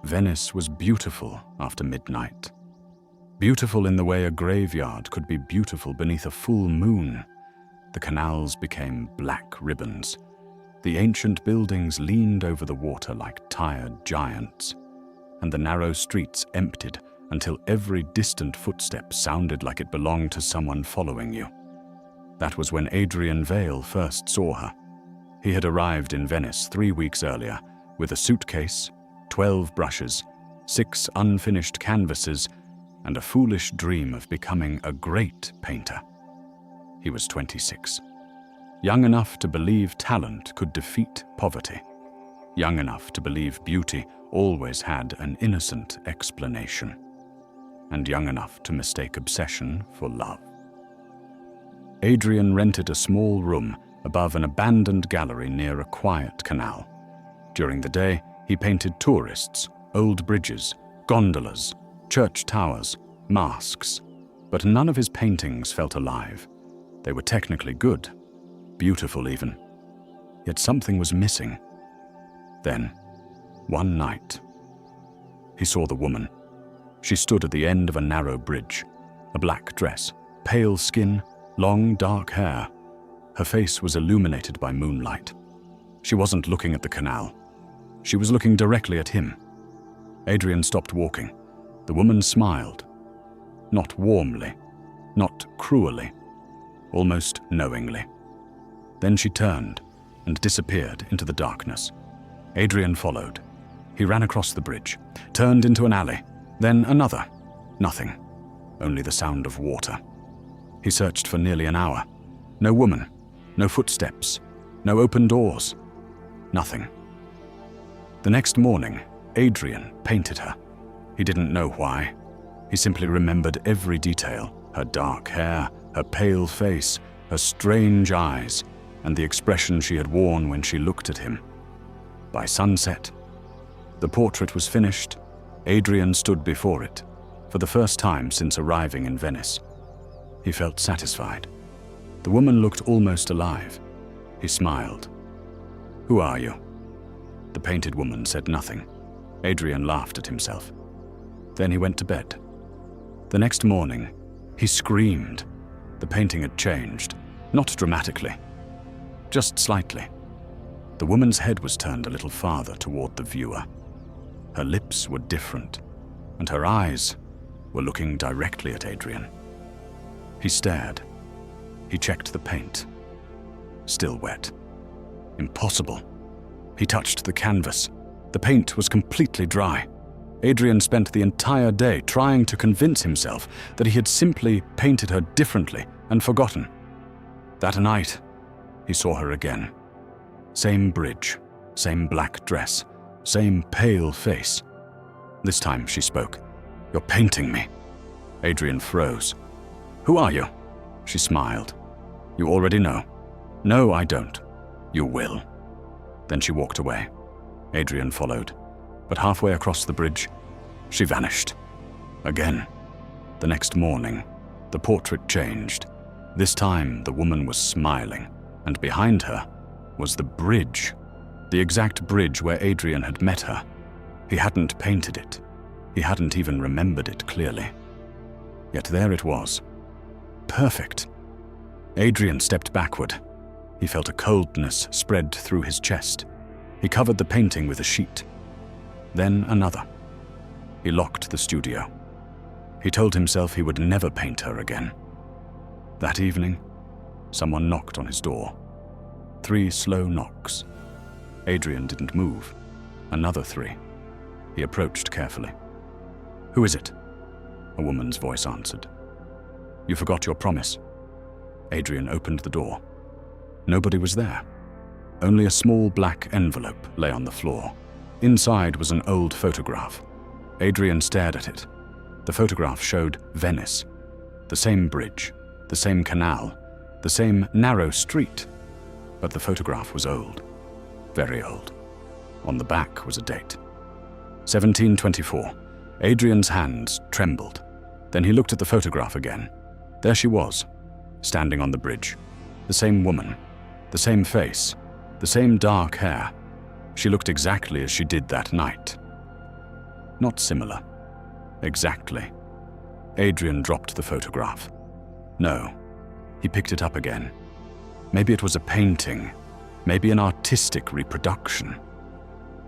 Venice was beautiful after midnight. Beautiful in the way a graveyard could be beautiful beneath a full moon. The canals became black ribbons. The ancient buildings leaned over the water like tired giants, and the narrow streets emptied until every distant footstep sounded like it belonged to someone following you. That was when Adrian Vale first saw her. He had arrived in Venice 3 weeks earlier with a suitcase, 12 brushes, 6 unfinished canvases, and a foolish dream of becoming a great painter. He was 26, young enough to believe talent could defeat poverty, young enough to believe beauty always had an innocent explanation, and young enough to mistake obsession for love. Adrian rented a small room above an abandoned gallery near a quiet canal. During the day, he painted tourists, old bridges, gondolas, church towers, masks, but none of his paintings felt alive. They were technically good, beautiful even, yet something was missing. Then, one night, he saw the woman. She stood at the end of a narrow bridge, a black dress, pale skin, long dark hair. Her face was illuminated by moonlight. She wasn't looking at the canal. She was looking directly at him. Adrian stopped walking. The woman smiled. Not warmly, not cruelly, almost knowingly. Then she turned and disappeared into the darkness. Adrian followed. He ran across the bridge, turned into an alley, then another. Nothing, only the sound of water. He searched for nearly an hour. No woman, no footsteps, no open doors, nothing. The next morning, Adrian painted her. He didn't know why. He simply remembered every detail: her dark hair, her pale face, her strange eyes, and the expression she had worn when she looked at him. By sunset, the portrait was finished. Adrian stood before it, for the first time since arriving in Venice. He felt satisfied. The woman looked almost alive. He smiled. "Who are you?" The painted woman said nothing. Adrian laughed at himself. Then he went to bed. The next morning, he screamed. The painting had changed, not dramatically, just slightly. The woman's head was turned a little farther toward the viewer. Her lips were different, and her eyes were looking directly at Adrian. He stared. He checked the paint. Still wet. Impossible. He touched the canvas. The paint was completely dry. Adrian spent the entire day trying to convince himself that he had simply painted her differently and forgotten. That night, he saw her again. Same bridge, same black dress, same pale face. This time she spoke. "You're painting me." Adrian froze. "Who are you?" She smiled. "You already know." "No, I don't." "You will." Then she walked away. Adrian followed, but halfway across the bridge, she vanished. Again. The next morning, the portrait changed. This time, the woman was smiling, and behind her was the bridge, the exact bridge where Adrian had met her. He hadn't painted it. He hadn't even remembered it clearly. Yet there it was. Perfect. Adrian stepped backward. He felt a coldness spread through his chest. He covered the painting with a sheet. Then another. He locked the studio. He told himself he would never paint her again. That evening, someone knocked on his door. 3 slow knocks. Adrian didn't move. Another 3. He approached carefully. "Who is it?" A woman's voice answered. "You forgot your promise." Adrian opened the door. Nobody was there. Only a small black envelope lay on the floor. Inside was an old photograph. Adrian stared at it. The photograph showed Venice. The same bridge, the same canal, the same narrow street. But the photograph was old. Very old. On the back was a date. 1724. Adrian's hands trembled. Then he looked at the photograph again. There she was, standing on the bridge. The same woman, the same face, the same dark hair. She looked exactly as she did that night. Not similar. Exactly. Adrian dropped the photograph. No. He picked it up again. Maybe it was a painting, maybe an artistic reproduction.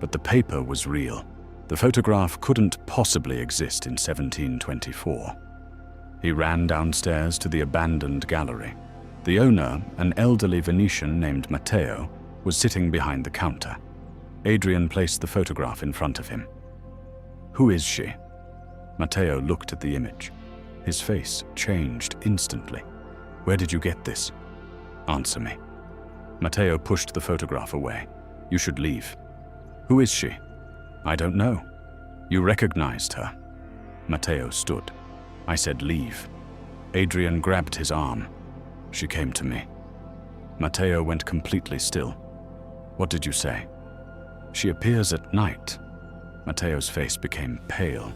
But the paper was real. The photograph couldn't possibly exist in 1724. He ran downstairs to the abandoned gallery. The owner, an elderly Venetian named Matteo, was sitting behind the counter. Adrian placed the photograph in front of him. "Who is she?" Matteo looked at the image. His face changed instantly. "Where did you get this? Answer me." Matteo pushed the photograph away. "You should leave." "Who is she?" "I don't know." "You recognized her." Matteo stood. "I said leave." Adrian grabbed his arm. "She came to me." Matteo went completely still. "What did you say?" "She appears at night." Matteo's face became pale.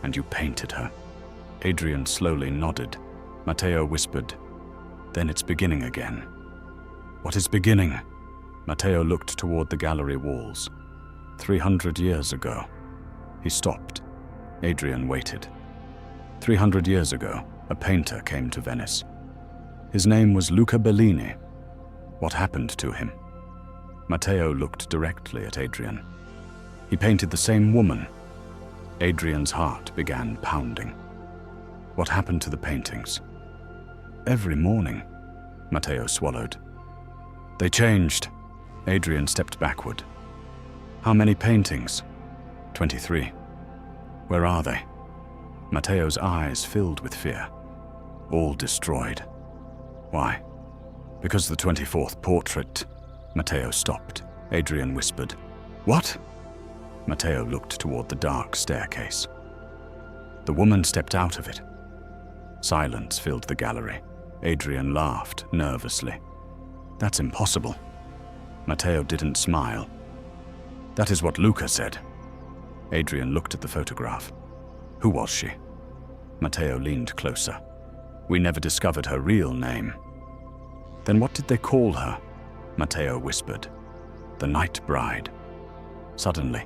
"And you painted her?" Adrian slowly nodded. Matteo whispered, "Then it's beginning again." "What is beginning?" Matteo looked toward the gallery walls. 300 years ago. He stopped. Adrian waited. 300 years ago, a painter came to Venice. His name was Luca Bellini. What happened to him? Matteo looked directly at Adrian. He painted the same woman. Adrian's heart began pounding. What happened to the paintings? Every morning, Matteo swallowed. They changed. Adrian stepped backward. How many paintings? 23. Where are they? Matteo's eyes filled with fear. All destroyed. Why? Because the 24th portrait. Matteo stopped. Adrian whispered, "What?" Matteo looked toward the dark staircase. The woman stepped out of it. Silence filled the gallery. Adrian laughed nervously. "That's impossible." Matteo didn't smile. "That is what Luca said." Adrian looked at the photograph. "Who was she?" Matteo leaned closer. "We never discovered her real name." "Then what did they call her?" Matteo whispered. "The Night Bride." Suddenly,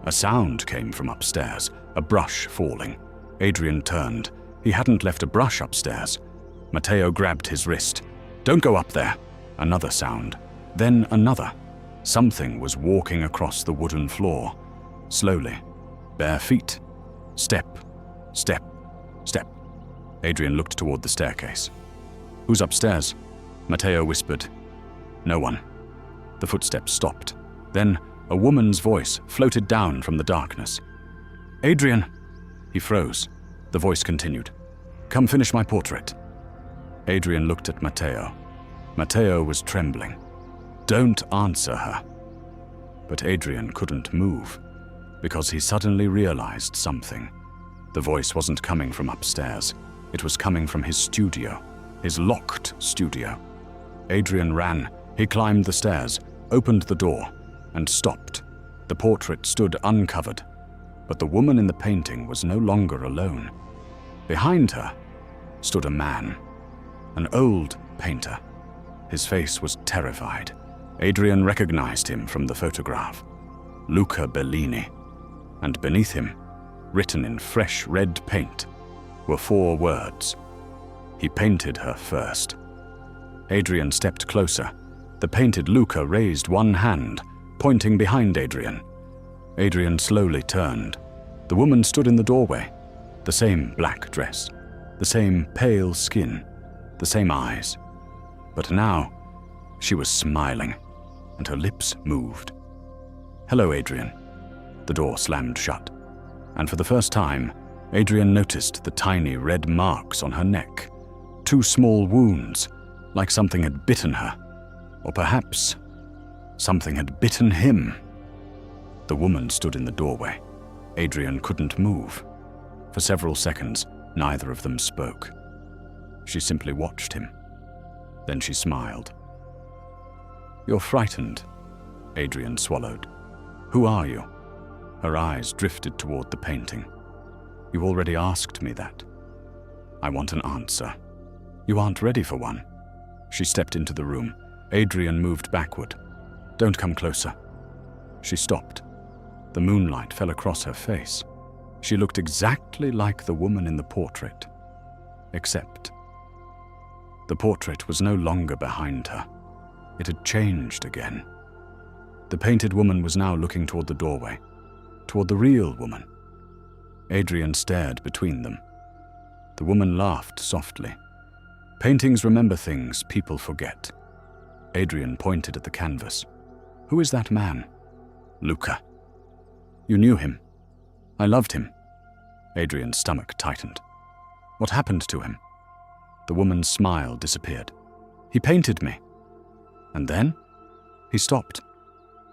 a sound came from upstairs, a brush falling. Adrian turned. He hadn't left a brush upstairs. Matteo grabbed his wrist. "Don't go up there." Another sound. Then another. Something was walking across the wooden floor. Slowly. Bare feet. Step. Step. Step. Adrian looked toward the staircase. "Who's upstairs?" Matteo whispered. "No one." The footsteps stopped. Then a woman's voice floated down from the darkness. "Adrian!" He froze. The voice continued. "Come finish my portrait." Adrian looked at Matteo. Matteo was trembling. "Don't answer her." But Adrian couldn't move, because he suddenly realized something. The voice wasn't coming from upstairs. It was coming from his studio, his locked studio. Adrian ran. He climbed the stairs, opened the door, and stopped. The portrait stood uncovered, but the woman in the painting was no longer alone. Behind her stood a man, an old painter. His face was terrified. Adrian recognized him from the photograph. Luca Bellini. And beneath him, written in fresh red paint, were 4 words. He painted her first. Adrian stepped closer. The painted Luca raised one hand, pointing behind Adrian. Adrian slowly turned. The woman stood in the doorway. The same black dress, the same pale skin, the same eyes. But now, she was smiling, and her lips moved. "Hello, Adrian." The door slammed shut, and for the first time, Adrian noticed the tiny red marks on her neck. 2 small wounds, like something had bitten her. Or perhaps something had bitten him. The woman stood in the doorway. Adrian couldn't move. For several seconds, neither of them spoke. She simply watched him. Then she smiled. "You're frightened," Adrian swallowed. "Who are you?" Her eyes drifted toward the painting. "You already asked me that. I want an answer." "You aren't ready for one." She stepped into the room. Adrian moved backward. "Don't come closer." She stopped. The moonlight fell across her face. She looked exactly like the woman in the portrait, except the portrait was no longer behind her. It had changed again. The painted woman was now looking toward the doorway, toward the real woman. Adrian stared between them. The woman laughed softly. Paintings remember things people forget. Adrian pointed at the canvas. Who is that man? Luca. You knew him. I loved him. Adrian's stomach tightened. What happened to him? The woman's smile disappeared. He painted me. And then? He stopped.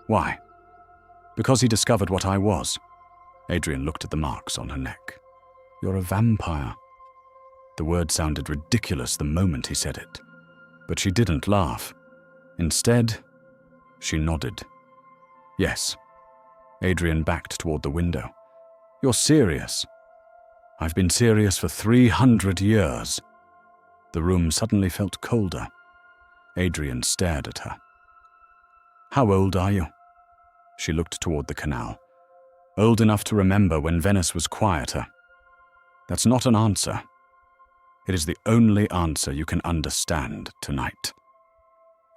Why? Because he discovered what I was. Adrian looked at the marks on her neck. You're a vampire. The word sounded ridiculous the moment he said it. But she didn't laugh. Instead, she nodded. Yes. Adrian backed toward the window. You're serious. I've been serious for 300 years. The room suddenly felt colder. Adrian stared at her. How old are you? She looked toward the canal. Old enough to remember when Venice was quieter. That's not an answer. It is the only answer you can understand tonight.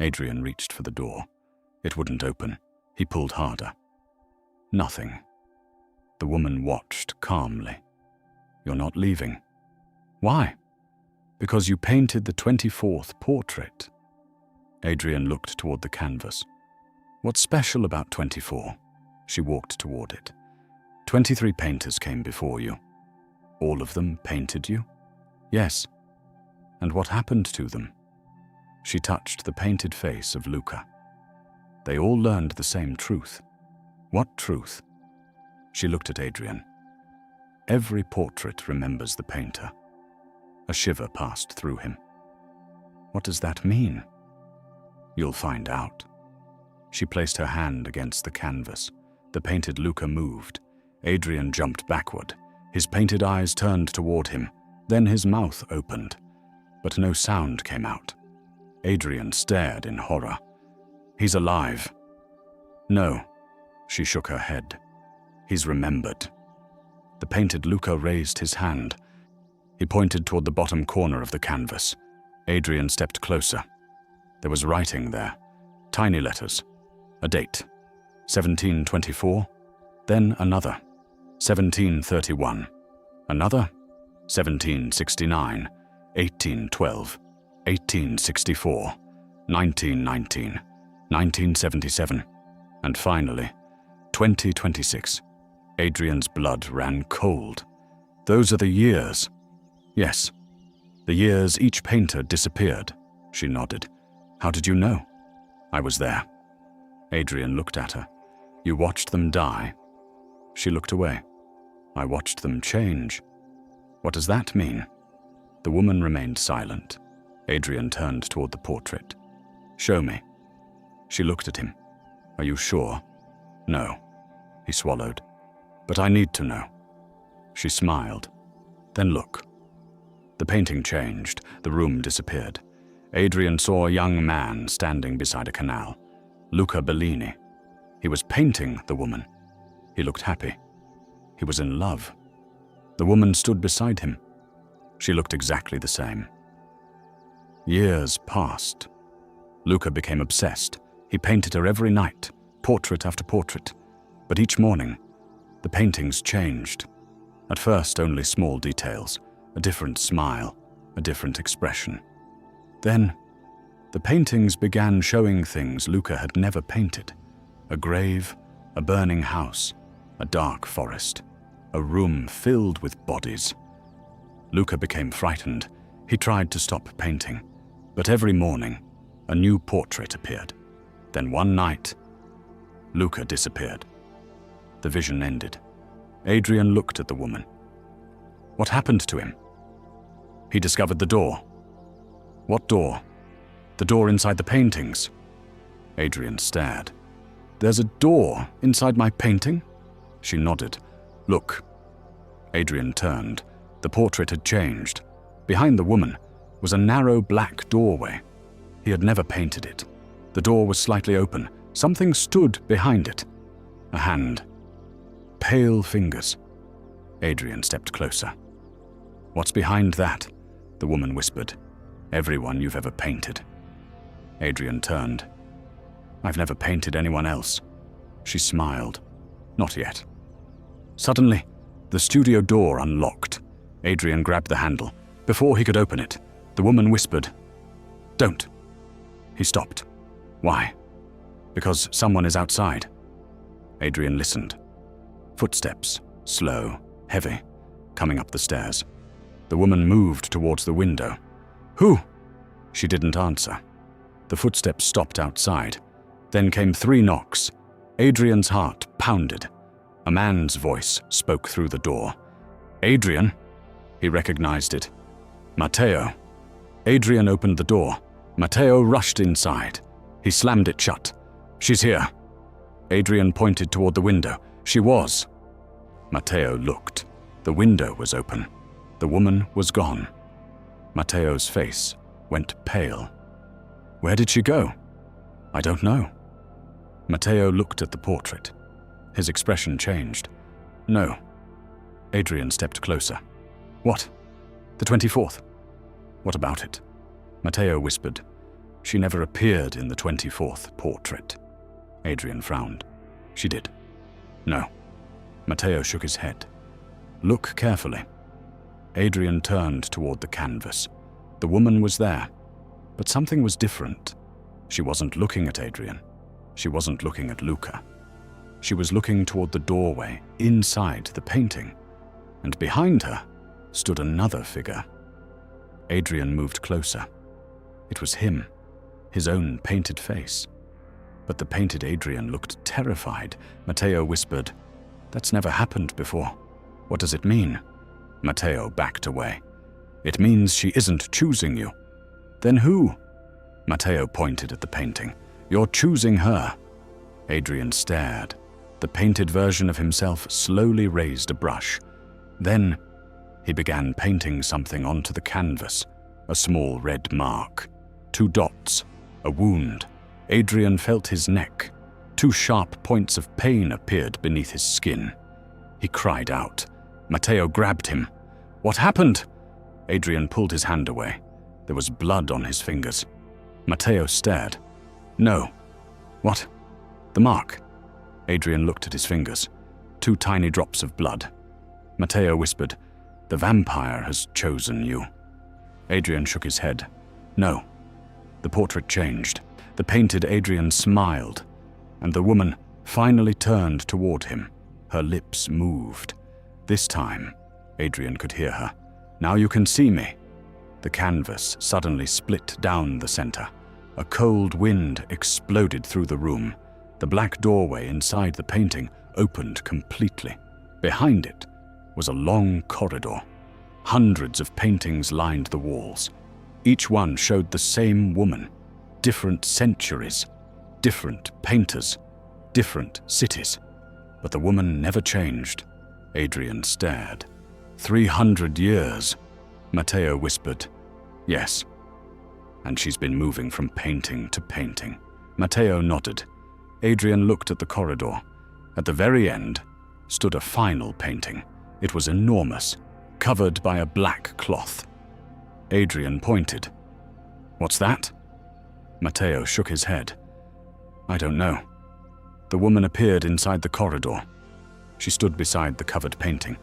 Adrian reached for the door. It wouldn't open. He pulled harder. Nothing. The woman watched calmly. You're not leaving. Why? Because you painted the 24th portrait. Adrian looked toward the canvas. What's special about 24? She walked toward it. 23 painters came before you. All of them painted you? Yes. And what happened to them? She touched the painted face of Luca. They all learned the same truth. What truth? She looked at Adrian. Every portrait remembers the painter. A shiver passed through him. What does that mean? You'll find out. She placed her hand against the canvas. The painted Luca moved. Adrian jumped backward. His painted eyes turned toward him. Then his mouth opened, but no sound came out. Adrian stared in horror. He's alive. No, she shook her head. He's remembered. The painted Luca raised his hand. He pointed toward the bottom corner of the canvas. Adrian stepped closer. There was writing there, tiny letters, a date, 1724, then another, 1731, another, 1769, 1812, 1864, 1919, 1977, and finally, 2026. Adrian's blood ran cold. Those are the years. Yes, the years each painter disappeared. She nodded. How did you know? I was there. Adrian looked at her. You watched them die? She looked away. I watched them change. What does that mean? The woman remained silent. Adrian turned toward the portrait. Show me. She looked at him. Are you sure? No. He swallowed. But I need to know. She smiled. Then look. The painting changed. The room disappeared. Adrian saw a young man standing beside a canal. Luca Bellini. He was painting the woman. He looked happy. He was in love. The woman stood beside him. She looked exactly the same. Years passed. Luca became obsessed. He painted her every night, portrait after portrait. But each morning, the paintings changed. At first, only small details, a different smile, a different expression. Then, the paintings began showing things Luca had never painted. A grave, a burning house, a dark forest, a room filled with bodies. Luca became frightened. He tried to stop painting. But every morning, a new portrait appeared. Then one night, Luca disappeared. The vision ended. Adrian looked at the woman. What happened to him? He discovered the door. What door? The door inside the paintings. Adrian stared. There's a door inside my painting? She nodded. Look. Adrian turned. The portrait had changed. Behind the woman was a narrow black doorway. He had never painted it. The door was slightly open. Something stood behind it. A hand. Pale fingers. Adrian stepped closer. "What's behind that?" the woman whispered. "Everyone you've ever painted." Adrian turned. "I've never painted anyone else." She smiled. "Not yet." Suddenly, the studio door unlocked. Adrian grabbed the handle. Before he could open it, the woman whispered, "Don't." He stopped. "Why?" "Because someone is outside." Adrian listened. Footsteps, slow, heavy, coming up the stairs. The woman moved towards the window. "Who?" She didn't answer. The footsteps stopped outside. Then came 3 knocks. Adrian's heart pounded. A man's voice spoke through the door. "Adrian?" He recognized it. "Matteo." Adrian opened the door. Matteo rushed inside. He slammed it shut. "She's here." Adrian pointed toward the window. She was. Matteo looked. The window was open. The woman was gone. Matteo's face went pale. "Where did she go?" "I don't know." Matteo looked at the portrait. His expression changed. "No." Adrian stepped closer. "What? The 24th? What about it?" Matteo whispered. "She never appeared in the 24th portrait." Adrian frowned. "She did." "No." Matteo shook his head. "Look carefully." Adrian turned toward the canvas. The woman was there, but something was different. She wasn't looking at Adrian. She wasn't looking at Luca. She was looking toward the doorway inside the painting, and behind her stood another figure. Adrian moved closer. It was him, his own painted face. But the painted Adrian looked terrified. Matteo whispered, "That's never happened before. What does it mean?" Matteo backed away. "It means she isn't choosing you." "Then who?" Matteo pointed at the painting. "You're choosing her." Adrian stared. The painted version of himself slowly raised a brush. Then he began painting something onto the canvas. A small red mark. 2 dots. A wound. Adrian felt his neck. 2 sharp points of pain appeared beneath his skin. He cried out. Matteo grabbed him. "What happened?" Adrian pulled his hand away. There was blood on his fingers. Matteo stared. "No." "What?" "The mark." Adrian looked at his fingers. 2 tiny drops of blood. Matteo whispered, "The vampire has chosen you." Adrian shook his head. "No." The portrait changed. The painted Adrian smiled, and the woman finally turned toward him. Her lips moved. This time, Adrian could hear her. "Now you can see me." The canvas suddenly split down the center. A cold wind exploded through the room. The black doorway inside the painting opened completely. Behind it was a long corridor. Hundreds of paintings lined the walls. Each one showed the same woman. Different centuries, different painters, different cities. But the woman never changed. Adrian stared. 300 years, Matteo whispered. "Yes." "And she's been moving from painting to painting." Matteo nodded. Adrian looked at the corridor. At the very end stood a final painting. It was enormous, covered by a black cloth. Adrian pointed. "What's that?" Matteo shook his head. "I don't know." The woman appeared inside the corridor. She stood beside the covered painting.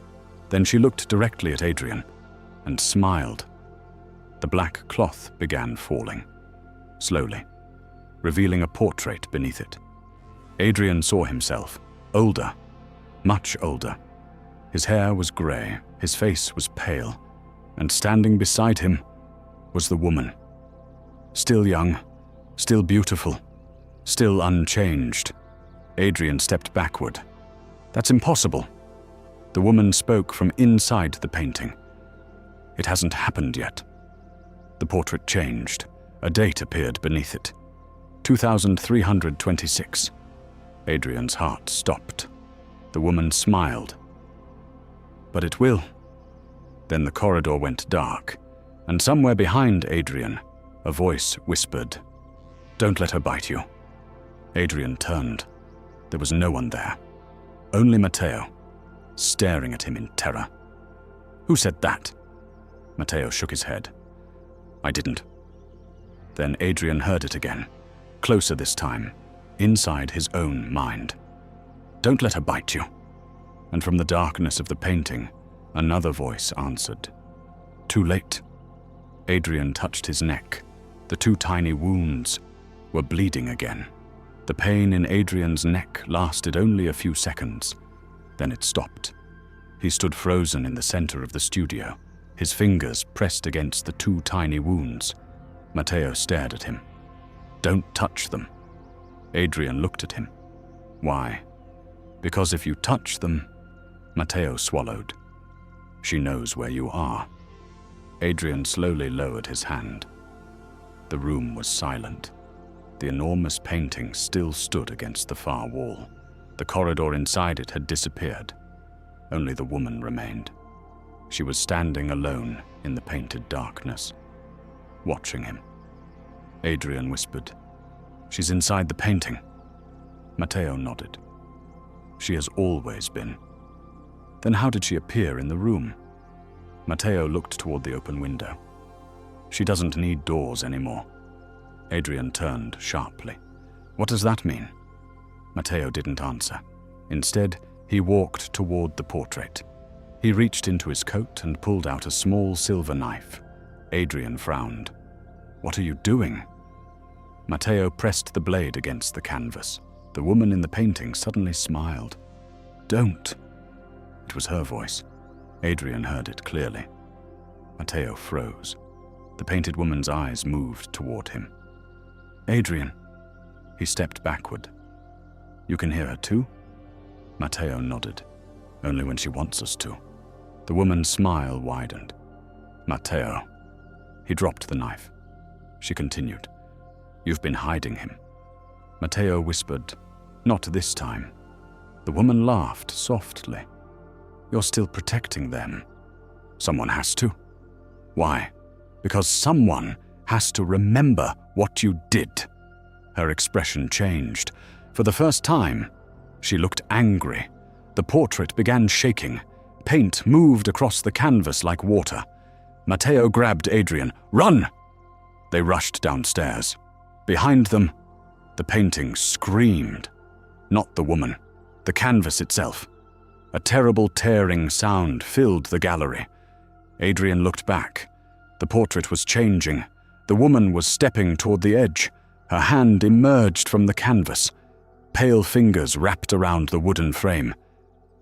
Then she looked directly at Adrian and smiled. The black cloth began falling, slowly, revealing a portrait beneath it. Adrian saw himself, older, much older. His hair was grey, his face was pale, and standing beside him was the woman. Still young, still beautiful, still unchanged. Adrian stepped backward. "That's impossible." The woman spoke from inside the painting. "It hasn't happened yet." The portrait changed. A date appeared beneath it. 2326. Adrian's heart stopped. The woman smiled. "But it will." Then the corridor went dark, and somewhere behind Adrian, a voice whispered, "Don't let her bite you." Adrian turned. There was no one there. Only Matteo. staring at him in terror. "Who said that?" Matteo shook his head. "I didn't." Then Adrian heard it again, closer this time, inside his own mind. "Don't let her bite you." And from the darkness of the painting, another voice answered. "Too late." Adrian touched his neck. The two tiny wounds were bleeding again. The pain in Adrian's neck lasted only a few seconds. Then it stopped. He stood frozen in the center of the studio, his fingers pressed against the two tiny wounds. Matteo stared at him. "Don't touch them." Adrian looked at him. "Why?" "Because if you touch them..." Matteo swallowed. "She knows where you are." Adrian slowly lowered his hand. The room was silent. The enormous painting still stood against the far wall. The corridor inside it had disappeared. Only the woman remained. She was standing alone in the painted darkness, watching him. Adrian whispered, "She's inside the painting." Matteo nodded. "She has always been." "Then how did she appear in the room?" Matteo looked toward the open window. "She doesn't need doors anymore." Adrian turned sharply. "What does that mean?" Matteo didn't answer. Instead, he walked toward the portrait. He reached into his coat and pulled out a small silver knife. Adrian frowned. "What are you doing?" Matteo pressed the blade against the canvas. The woman in the painting suddenly smiled. "Don't." It was her voice. Adrian heard it clearly. Matteo froze. The painted woman's eyes moved toward him. "Adrian." He stepped backward. "You can hear her too?" Matteo nodded. "Only when she wants us to." The woman's smile widened. "Matteo." He dropped the knife. She continued, "You've been hiding him." Matteo whispered, "Not this time." The woman laughed softly. "You're still protecting them." "Someone has to." "Why?" "Because someone has to remember what you did." Her expression changed. For the first time, she looked angry. The portrait began shaking. Paint moved across the canvas like water. Matteo grabbed Adrian. "Run!" They rushed downstairs. Behind them, the painting screamed. Not the woman, the canvas itself. A terrible tearing sound filled the gallery. Adrian looked back. The portrait was changing. The woman was stepping toward the edge. Her hand emerged from the canvas. Pale fingers wrapped around the wooden frame.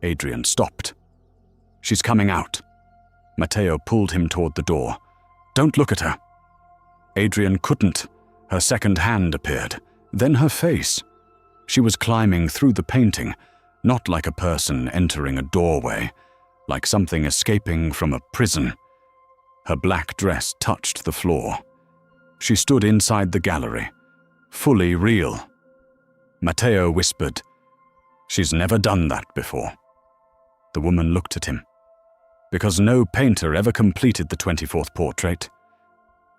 Adrian stopped. "She's coming out." Matteo pulled him toward the door. "Don't look at her." Adrian couldn't. Her second hand appeared, then her face. She was climbing through the painting, not like a person entering a doorway, like something escaping from a prison. Her black dress touched the floor. She stood inside the gallery, fully real. Matteo whispered, "She's never done that before." The woman looked at him. "Because no painter ever completed the 24th portrait."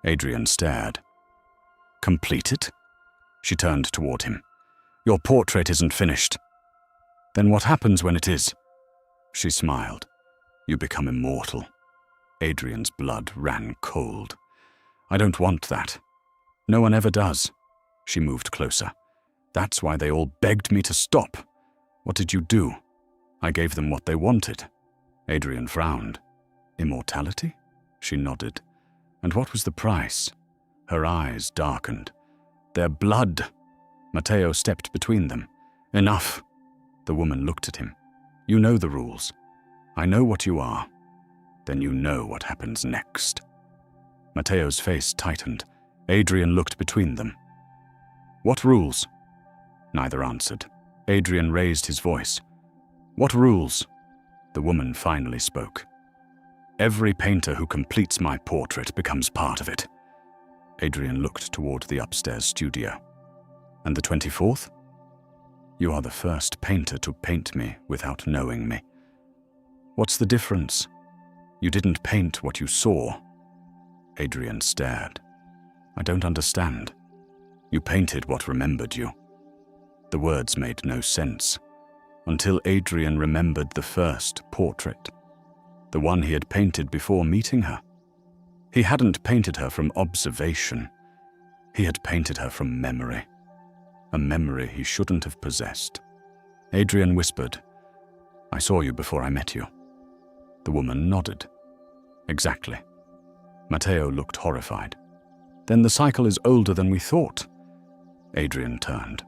Adrian stared. "Completed?" She turned toward him. "Your portrait isn't finished." "Then what happens when it is?" She smiled. "You become immortal." Adrian's blood ran cold. "I don't want that. No one ever does." She moved closer. "That's why they all begged me to stop." "What did you do?" "I gave them what they wanted." Adrian frowned. "Immortality?" She nodded. "And what was the price?" Her eyes darkened. "Their blood." Matteo stepped between them. "Enough." The woman looked at him. "You know the rules. I know what you are. Then you know what happens next." Matteo's face tightened. Adrian looked between them. "What rules?" Neither answered. Adrian raised his voice. "What rules?" The woman finally spoke. "Every painter who completes my portrait becomes part of it." Adrian looked toward the upstairs studio. "And the 24th? You are the first painter to paint me without knowing me." "What's the difference?" "You didn't paint what you saw." Adrian stared. "I don't understand." "You painted what remembered you." The words made no sense. until Adrian remembered the first portrait, the one he had painted before meeting her. He hadn't painted her from observation. He had painted her from memory, a memory he shouldn't have possessed. Adrian whispered, "I saw you before I met you." The woman nodded. "Exactly." Matteo looked horrified. "Then the cycle is older than we thought." Adrian turned.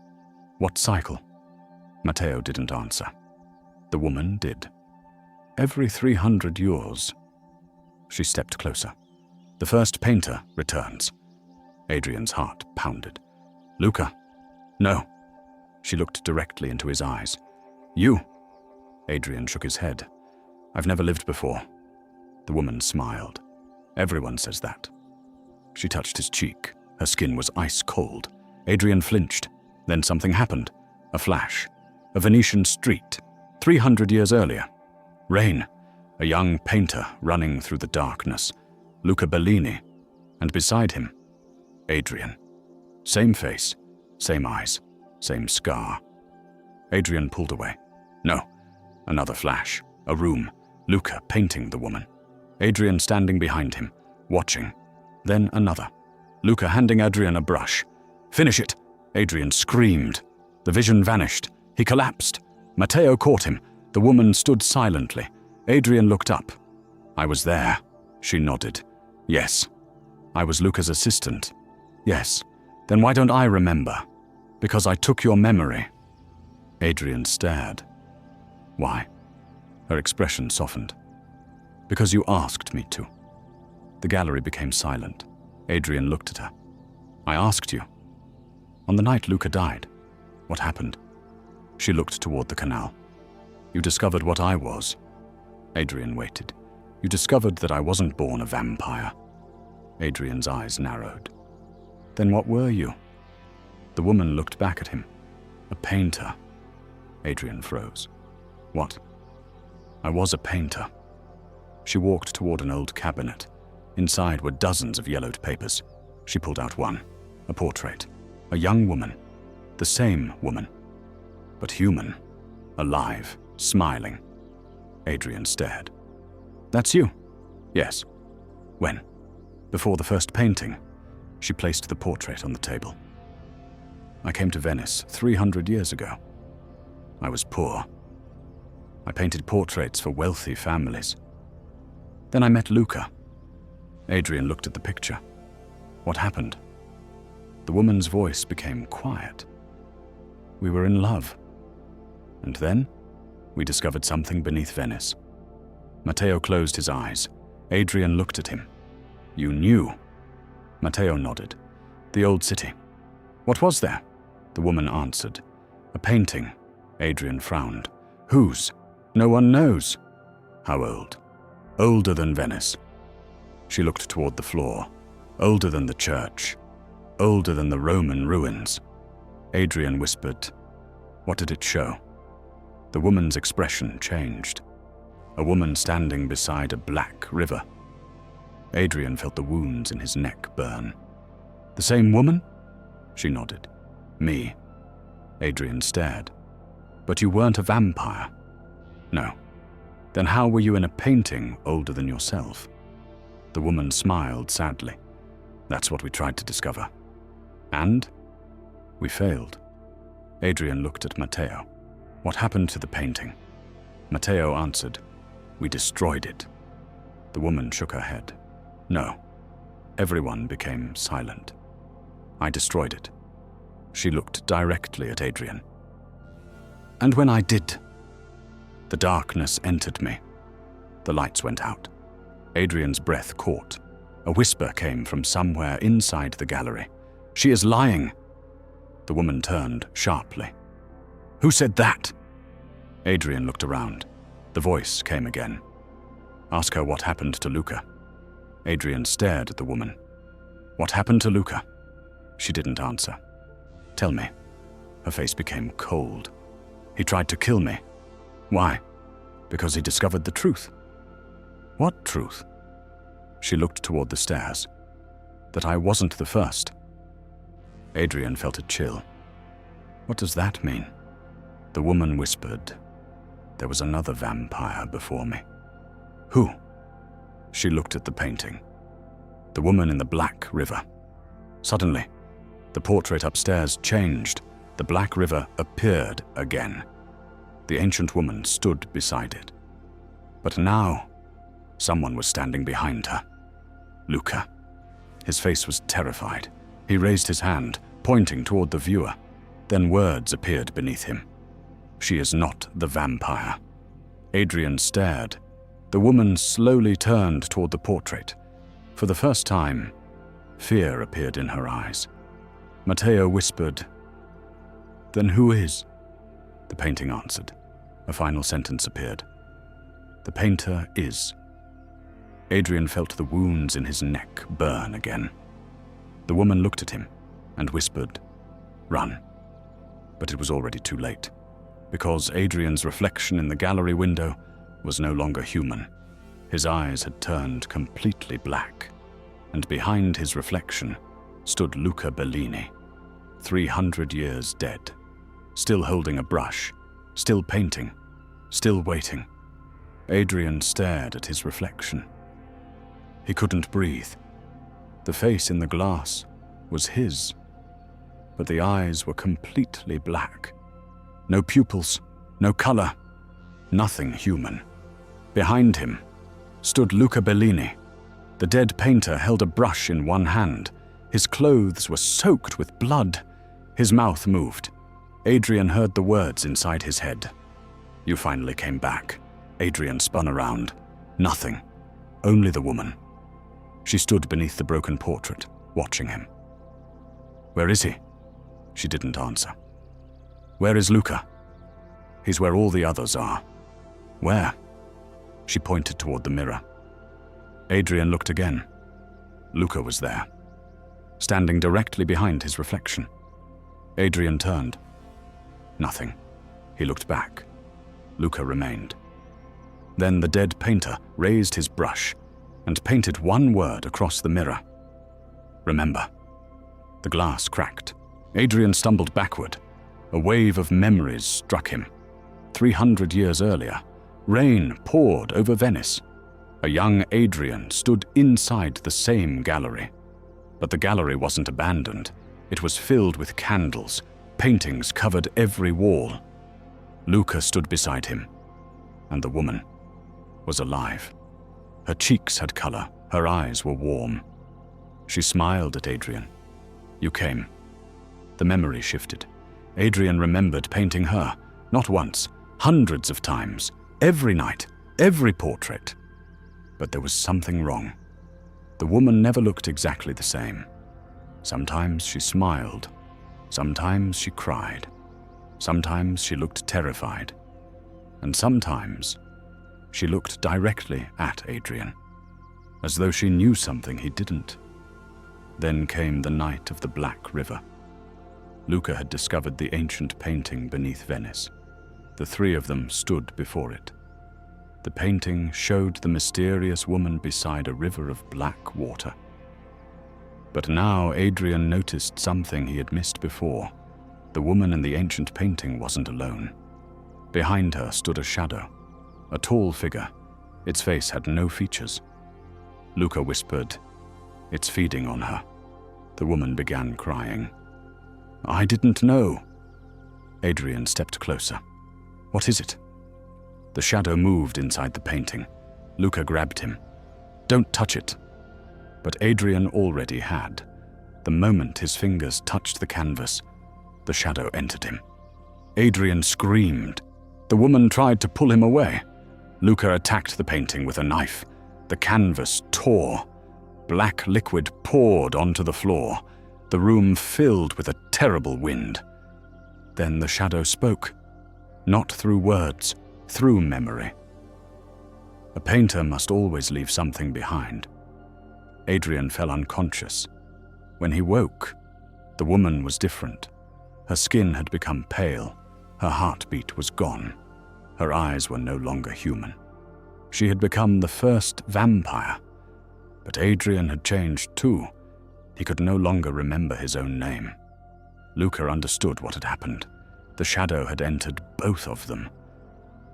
"What cycle?" Matteo didn't answer. The woman did. "Every 300 years." She stepped closer. "The first painter returns." Adrian's heart pounded. "Luca?" "No." She looked directly into his eyes. "You?" Adrian shook his head. "I've never lived before." The woman smiled. "Everyone says that." She touched his cheek. Her skin was ice cold. Adrian flinched. Then something happened. A flash. A Venetian street. 300 years earlier. Rain. A young painter running through the darkness. Luca Bellini. And beside him, Adrian. Same face. Same eyes. Same scar. Adrian pulled away. No. Another flash. A room. Luca painting the woman. Adrian standing behind him, watching. Then another. Luca handing Adrian a brush. "Finish it!" Adrian screamed. The vision vanished. He collapsed. Matteo caught him. The woman stood silently. Adrian looked up. "I was there." She nodded. "Yes." "I was Luca's assistant." "Yes." "Then why don't I remember?" "Because I took your memory." Adrian stared. "Why?" Her expression softened. "Because you asked me to." The gallery became silent. Adrian looked at her. "I asked you. On the night Luca died, what happened?" She looked toward the canal. "You discovered what I was." Adrian waited. "You discovered that I wasn't born a vampire." Adrian's eyes narrowed. "Then what were you?" The woman looked back at him. "A painter." Adrian froze. "What?" "I was a painter." She walked toward an old cabinet. Inside were dozens of yellowed papers. She pulled out one. A portrait. A young woman. The same woman. But human. Alive. Smiling. Adrian stared. "That's you?" "Yes." "When?" "Before the first painting." She placed the portrait on the table. "I came to Venice 300 years ago. I was poor. I painted portraits for wealthy families. Then I met Luca." Adrian looked at the picture. "What happened?" The woman's voice became quiet. "We were in love. And then we discovered something beneath Venice." Matteo closed his eyes. Adrian looked at him. "You knew?" Matteo nodded. "The old city." "What was there?" The woman answered. "A painting." Adrian frowned. "Whose?" "No one knows." "How old?" "Older than Venice." She looked toward the floor. "Older than the church. Older than the Roman ruins." Adrian whispered. "What did it show?" The woman's expression changed. A woman standing beside a black river. Adrian felt the wounds in his neck burn. "The same woman?" She nodded. "Me." Adrian stared. "But you weren't a vampire." "No." "Then how were you in a painting older than yourself?" The woman smiled sadly. "That's what we tried to discover." "And?" "We failed." Adrian looked at Matteo. "What happened to the painting?" Matteo answered. "We destroyed it." The woman shook her head. "No." Everyone became silent. "I destroyed it." She looked directly at Adrian. "And when I did, the darkness entered me. The lights went out." Adrian's breath caught. A whisper came from somewhere inside the gallery. "She is lying." The woman turned sharply. "Who said that?" Adrian looked around. The voice came again. "Ask her what happened to Luca." Adrian stared at the woman. "What happened to Luca?" She didn't answer. "Tell me." Her face became cold. "He tried to kill me." "Why?" "Because he discovered the truth." "What truth?" She looked toward the stairs. "That I wasn't the first." Adrian felt a chill. "What does that mean?" The woman whispered, There was another vampire before me. Who? She looked at the painting. The woman in the black river. Suddenly, the portrait upstairs changed. The black river appeared again. The ancient woman stood beside it. But now, someone was standing behind her. Luca. His face was terrified. He raised his hand, pointing toward the viewer. Then words appeared beneath him. She is not the vampire. Adrian stared. The woman slowly turned toward the portrait. For the first time, fear appeared in her eyes. Matteo whispered, "Then who is?" The painting answered. A final sentence appeared. "The painter is." Adrian felt the wounds in his neck burn again. The woman looked at him and whispered, "Run." But it was already too late, because Adrian's reflection in the gallery window was no longer human. His eyes had turned completely black, and behind his reflection stood Luca Bellini, 300 years dead, still holding a brush, still painting, still waiting. Adrian stared at his reflection. He couldn't breathe. The face in the glass was his, but the eyes were completely black. No pupils, no color, nothing human. Behind him stood Luca Bellini. The dead painter held a brush in one hand. His clothes were soaked with blood. His mouth moved. Adrian heard the words inside his head. "You finally came back." Adrian spun around. Nothing. Only the woman. She stood beneath the broken portrait, watching him. "Where is he?" She didn't answer. "Where is Luca?" "He's where all the others are." "Where?" She pointed toward the mirror. Adrian looked again. Luca was there, standing directly behind his reflection. Adrian turned. Nothing. He looked back. Luca remained. Then the dead painter raised his brush and painted one word across the mirror. "Remember." The glass cracked. Adrian stumbled backward. A wave of memories struck him. 300 years earlier, rain poured over Venice. A young Adrian stood inside the same gallery. But the gallery wasn't abandoned. It was filled with candles. Paintings covered every wall. Luca stood beside him, and the woman was alive. Her cheeks had color, her eyes were warm. She smiled at Adrian. "You came." The memory shifted. Adrian remembered painting her, not once, hundreds of times, every night, every portrait. But there was something wrong. The woman never looked exactly the same. Sometimes she smiled. Sometimes she cried. Sometimes she looked terrified. And sometimes she looked directly at Adrian, as though she knew something he didn't. Then came the night of the Black River. Luca had discovered the ancient painting beneath Venice. The three of them stood before it. The painting showed the mysterious woman beside a river of black water. But now Adrian noticed something he had missed before. The woman in the ancient painting wasn't alone. Behind her stood a shadow, a tall figure. Its face had no features. Luca whispered, "It's feeding on her." The woman began crying. "I didn't know." Adrian stepped closer. "What is it?" The shadow moved inside the painting. Luca grabbed him. "Don't touch it." But Adrian already had. The moment his fingers touched the canvas, the shadow entered him. Adrian screamed. The woman tried to pull him away. Luca attacked the painting with a knife. The canvas tore. Black liquid poured onto the floor. The room filled with a terrible wind. Then the shadow spoke. Not through words, through memory. A painter must always leave something behind. Adrian fell unconscious. When he woke, the woman was different. Her skin had become pale. Her heartbeat was gone. Her eyes were no longer human. She had become the first vampire. But Adrian had changed too. He could no longer remember his own name. Luca understood what had happened. The shadow had entered both of them.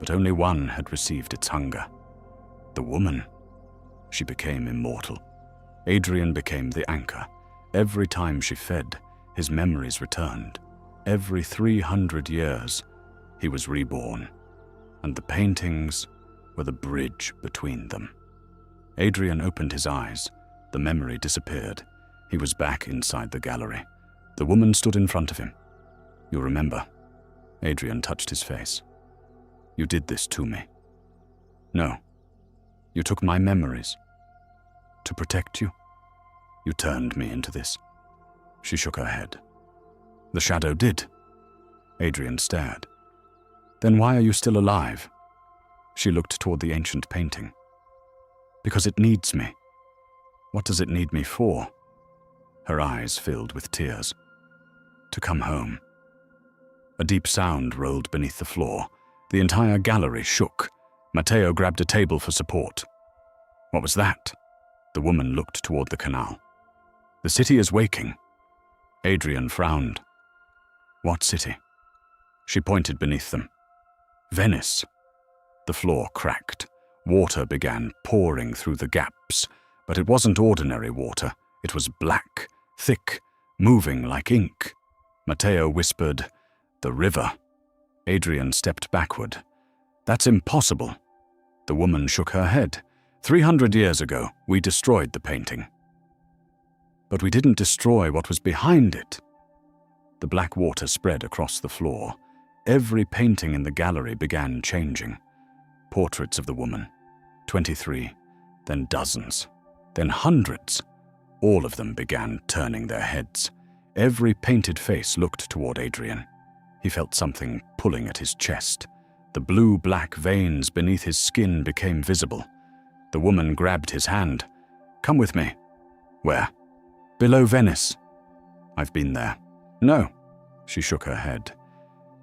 but only one had received its hunger. The woman. She became immortal. Adrian became the anchor. Every time she fed, his memories returned. Every 300 years, he was reborn, and the paintings were the bridge between them. Adrian opened his eyes. The memory disappeared. He was back inside the gallery. The woman stood in front of him. "You remember?" Adrian touched his face. "You did this to me." "No. You took my memories. To protect you. You turned me into this." She shook her head. "The shadow did." Adrian stared. "Then why are you still alive?" She looked toward the ancient painting. "Because it needs me." "What does it need me for?" Her eyes filled with tears. "To come home." A deep sound rolled beneath the floor. The entire gallery shook. Matteo grabbed a table for support. "What was that?" The woman looked toward the canal. "The city is waking." Adrian frowned. "What city?" She pointed beneath them. "Venice." The floor cracked. Water began pouring through the gaps, but it wasn't ordinary water. It was black, thick, moving like ink. Matteo whispered, "The river." Adrian stepped backward. "That's impossible." The woman shook her head. 300 years ago, we destroyed the painting. But we didn't destroy what was behind it. The black water spread across the floor. Every painting in the gallery began changing. Portraits of the woman, 23, then dozens, then hundreds. All of them began turning their heads. Every painted face looked toward Adrian. He felt something pulling at his chest. The blue-black veins beneath his skin became visible. The woman grabbed his hand. "Come with me." "Where?" "Below Venice." "I've been there." "No." She shook her head.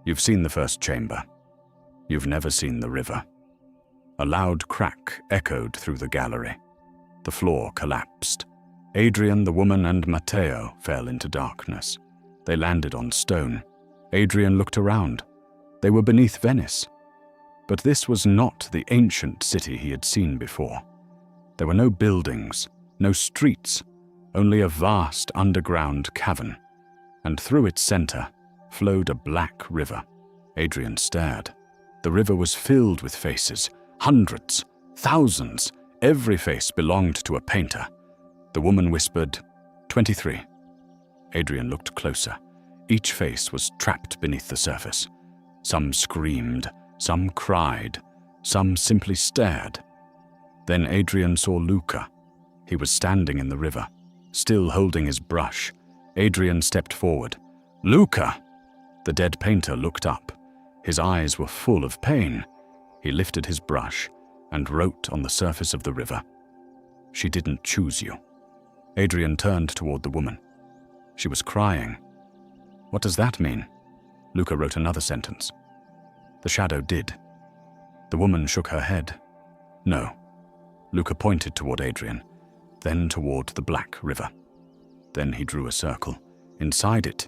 "You've seen the first chamber. You've never seen the river." A loud crack echoed through the gallery. The floor collapsed. Adrian, the woman, and Matteo fell into darkness. They landed on stone. Adrian looked around. They were beneath Venice. But this was not the ancient city he had seen before. There were no buildings, no streets, only a vast underground cavern, and through its center flowed a black river. Adrian stared. The river was filled with faces, hundreds, thousands. Every face belonged to a painter. The woman whispered, 23. Adrian looked closer. Each face was trapped beneath the surface. Some screamed, some cried, some simply stared. Then Adrian saw Luca. He was standing in the river, still holding his brush. Adrian stepped forward. "Luca!" The dead painter looked up. His eyes were full of pain. He lifted his brush and wrote on the surface of the river, "She didn't choose you." Adrian turned toward the woman. She was crying. "What does that mean?" Luca wrote another sentence. "The shadow did." The woman shook her head. "No." Luca pointed toward Adrian, then toward the black river. Then he drew a circle. Inside it,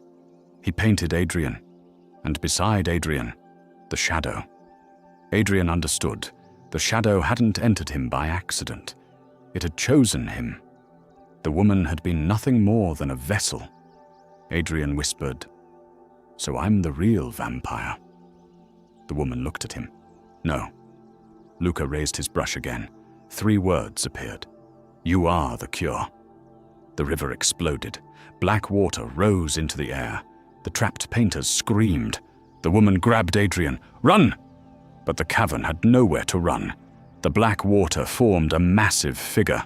he painted Adrian, and beside Adrian, the shadow. Adrian understood. The shadow hadn't entered him by accident. It had chosen him. The woman had been nothing more than a vessel. Adrian whispered, "So I'm the real vampire." The woman looked at him. "No." Luca raised his brush again. 3 words appeared. "You are the cure." The river exploded. Black water rose into the air. The trapped painters screamed. The woman grabbed Adrian. "Run!" But the cavern had nowhere to run. The black water formed a massive figure.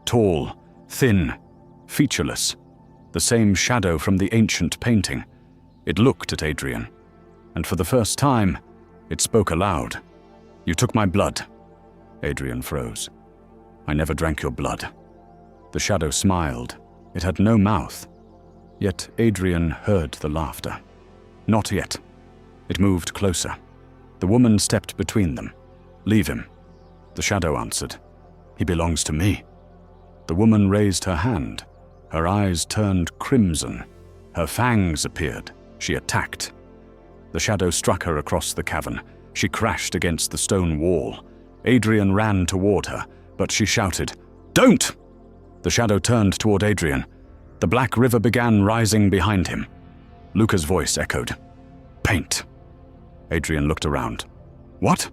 Tall, thin, featureless. The same shadow from the ancient painting. It looked at Adrian, and for the first time, it spoke aloud. "You took my blood." Adrian froze. "I never drank your blood." The shadow smiled. It had no mouth. Yet Adrian heard the laughter. "Not yet." It moved closer. The woman stepped between them. "Leave him." The shadow answered, "He belongs to me." The woman raised her hand. Her eyes turned crimson. Her fangs appeared. She attacked. The shadow struck her across the cavern. She crashed against the stone wall. Adrian ran toward her, but she shouted, "Don't!" The shadow turned toward Adrian. The black river began rising behind him. Luca's voice echoed, "Paint." Adrian looked around. "What?"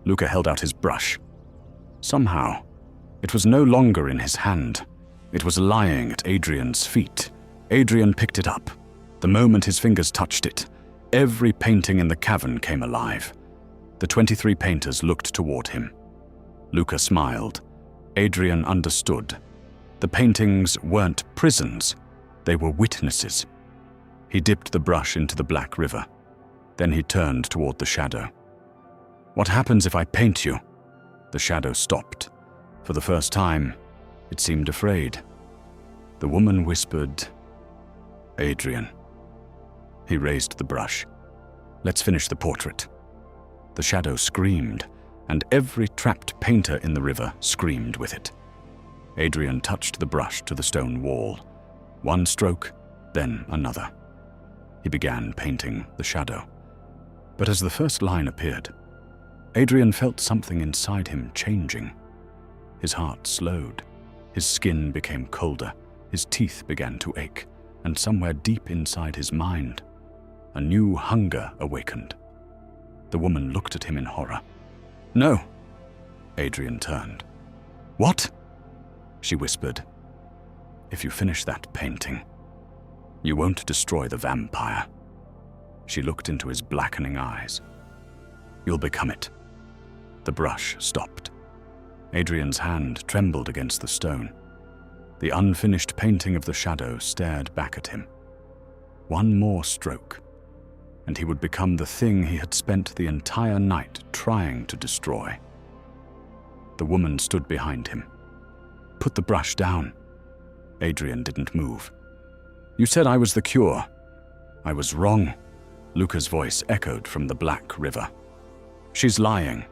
Luca held out his brush. Somehow, it was no longer in his hand. It was lying at Adrian's feet. Adrian picked it up. The moment his fingers touched it, every painting in the cavern came alive. The 23 painters looked toward him. Luca smiled. Adrian understood. The paintings weren't prisons, they were witnesses. He dipped the brush into the black river. Then he turned toward the shadow. "What happens if I paint you?" The shadow stopped. For the first time, it seemed afraid. The woman whispered, "Adrian." He raised the brush. "Let's finish the portrait." The shadow screamed, and every trapped painter in the river screamed with it. Adrian touched the brush to the stone wall. One stroke, then another. He began painting the shadow. But as the first line appeared, Adrian felt something inside him changing. His heart slowed. His skin became colder. His teeth began to ache. And somewhere deep inside his mind, a new hunger awakened. The woman looked at him in horror. "No." Adrian turned. "What?" She whispered. "If you finish that painting, you won't destroy the vampire." She looked into his blackening eyes. "You'll become it." The brush stopped. Adrian's hand trembled against the stone. The unfinished painting of the shadow stared back at him. One more stroke, and he would become the thing he had spent the entire night trying to destroy. The woman stood behind him. "Put the brush down." Adrian didn't move. "You said I was the cure." "I was wrong." Luca's voice echoed from the black river. "She's lying."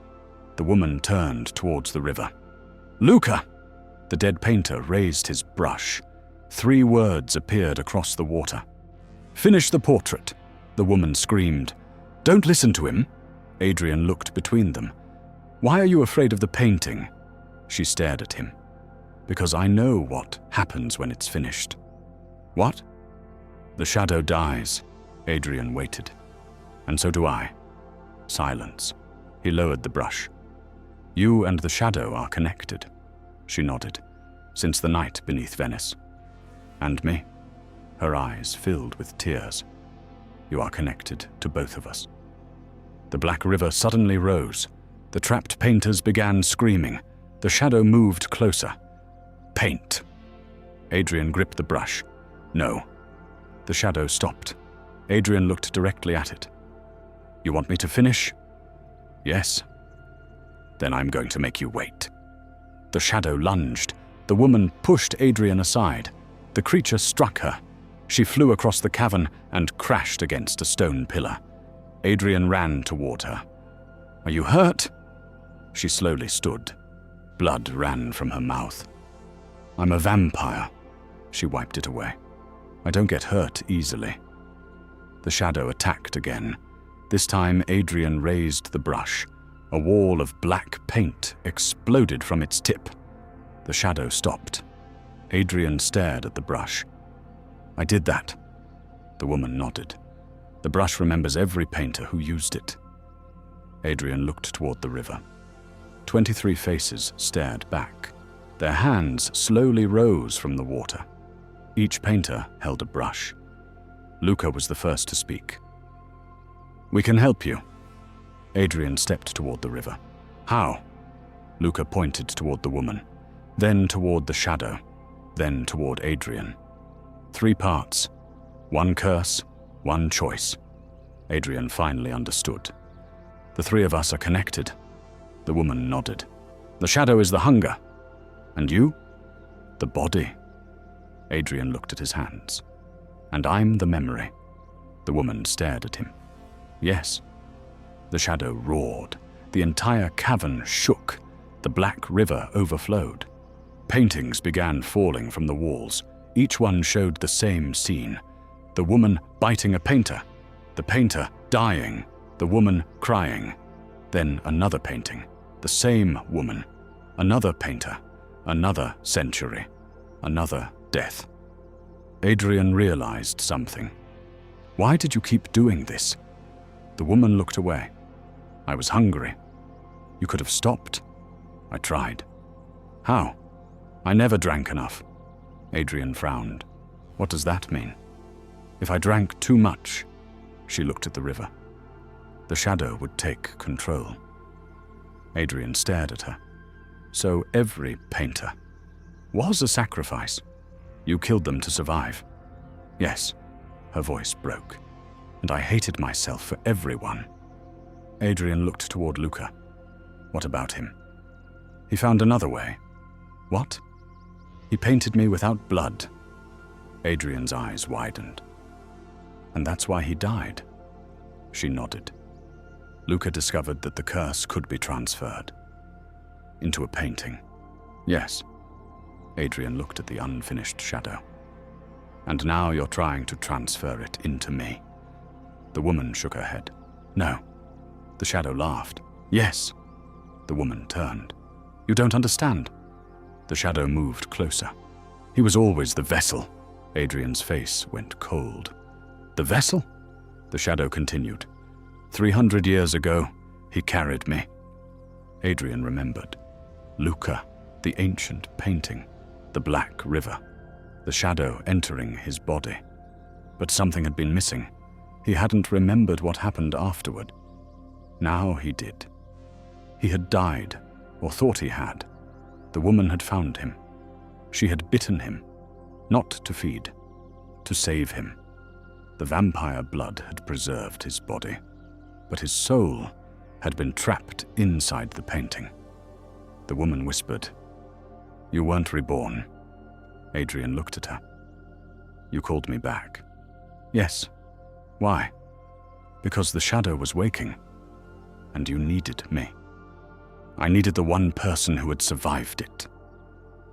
The woman turned towards the river. "Luca!" The dead painter raised his brush. 3 words appeared across the water. "Finish the portrait," the woman screamed. "Don't listen to him." Adrian looked between them. "Why are you afraid of the painting?" She stared at him. "Because I know what happens when it's finished." "What?" "The shadow dies." Adrian waited. "And so do I." Silence. He lowered the brush. "You and the shadow are connected." She nodded. "Since the night beneath Venice." "And me?" Her eyes filled with tears. "You are connected to both of us." The black river suddenly rose. The trapped painters began screaming. The shadow moved closer. "Paint." Adrian gripped the brush. "No." The shadow stopped. Adrian looked directly at it. "You want me to finish?" "Yes." "Then I'm going to make you wait." The shadow lunged. The woman pushed Adrian aside. The creature struck her. She flew across the cavern and crashed against a stone pillar. Adrian ran toward her. "Are you hurt?" She slowly stood. Blood ran from her mouth. "I'm a vampire." She wiped it away. "I don't get hurt easily." The shadow attacked again. This time Adrian raised the brush. A wall of black paint exploded from its tip. The shadow stopped. Adrian stared at the brush. "I did that." The woman nodded. "The brush remembers every painter who used it." Adrian looked toward the river. 23 faces stared back. Their hands slowly rose from the water. Each painter held a brush. Luca was the first to speak. "We can help you." Adrian stepped toward the river. "How?" Luca pointed toward the woman, then toward the shadow, then toward Adrian. 3 parts. 1 curse, 1 choice. Adrian finally understood. "The 3 of us are connected." The woman nodded. "The shadow is the hunger. And you?" "The body." Adrian looked at his hands. "And I'm the memory." The woman stared at him. "Yes." The shadow roared. The entire cavern shook. The black river overflowed. Paintings began falling from the walls. Each one showed the same scene. The woman biting a painter. The painter dying. The woman crying. Then another painting, the same woman, another painter, another century, another death. Adrian realized something. Why did you keep doing this? The woman looked away. I was hungry. You could have stopped. I tried. How? I never drank enough. Adrian frowned. What does that mean? If I drank too much, she looked at the river. The shadow would take control. Adrian stared at her. So every painter was a sacrifice. You killed them to survive. Yes, her voice broke. And I hated myself for everyone. Adrian looked toward Luca. What about him? He found another way. What? He painted me without blood. Adrian's eyes widened. And that's why he died. She nodded. Luca discovered that the curse could be transferred into a painting. Yes. Adrian looked at the unfinished shadow. And now you're trying to transfer it into me. The woman shook her head. No. The shadow laughed. Yes. The woman turned. You don't understand. The shadow moved closer. He was always the vessel. Adrian's face went cold. The vessel? The shadow continued. 300 years ago, he carried me. Adrian remembered. Luca, the ancient painting, the black river, the shadow entering his body. But something had been missing. He hadn't remembered what happened afterward. Now he did. He had died, or thought he had. The woman had found him. She had bitten him, not to feed, to save him. The vampire blood had preserved his body, but his soul had been trapped inside the painting. The woman whispered, You weren't reborn. Adrian looked at her. You called me back. Yes. Why? Because the shadow was waking, and you needed me. I needed the one person who had survived it.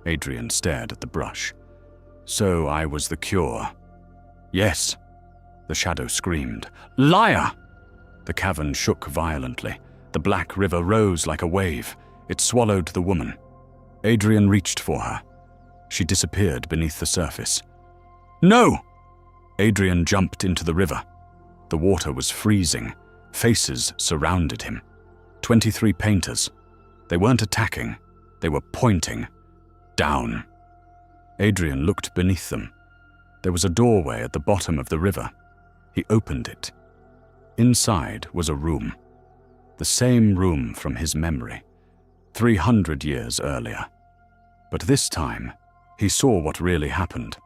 Adrian stared at the brush. So I was the cure. Yes. The shadow screamed. Liar! The cavern shook violently. The black river rose like a wave. It swallowed the woman. Adrian reached for her. She disappeared beneath the surface. No! Adrian jumped into the river. The water was freezing. Faces surrounded him. 23 painters. They weren't attacking. They were pointing. Down. Adrian looked beneath them. There was a doorway at the bottom of the river. He opened it. Inside was a room. The same room from his memory, 300 years earlier. But this time, he saw what really happened.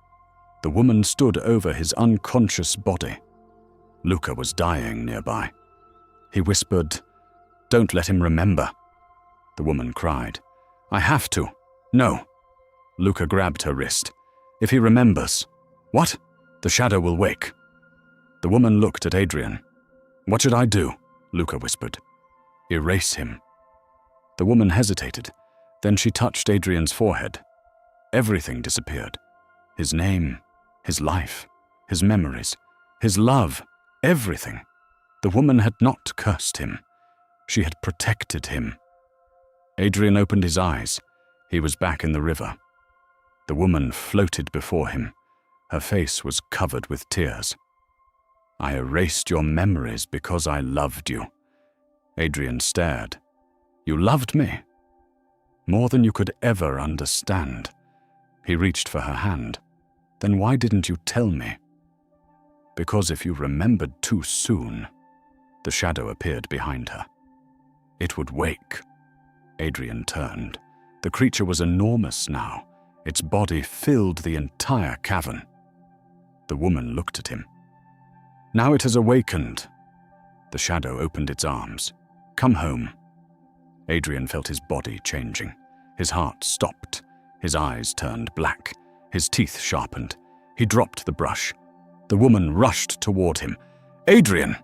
The woman stood over his unconscious body. Luca was dying nearby. He whispered, Don't let him remember. The woman cried, I have to. No. Luca grabbed her wrist. If he remembers. What? The shadow will wake. The woman looked at Adrian. What should I do? Luca whispered. Erase him. The woman hesitated. Then she touched Adrian's forehead. Everything disappeared. His name, his life, his memories, his love, everything. The woman had not cursed him. She had protected him. Adrian opened his eyes. He was back in the river. The woman floated before him. Her face was covered with tears. I erased your memories because I loved you. Adrian stared. You loved me? More than you could ever understand. He reached for her hand. Then why didn't you tell me? Because if you remembered too soon, the shadow appeared behind her. It would wake. Adrian turned. The creature was enormous now. Its body filled the entire cavern. The woman looked at him. Now it has awakened. The shadow opened its arms. Come home. Adrian felt his body changing. His heart stopped. His eyes turned black. His teeth sharpened. He dropped the brush. The woman rushed toward him. Adrian!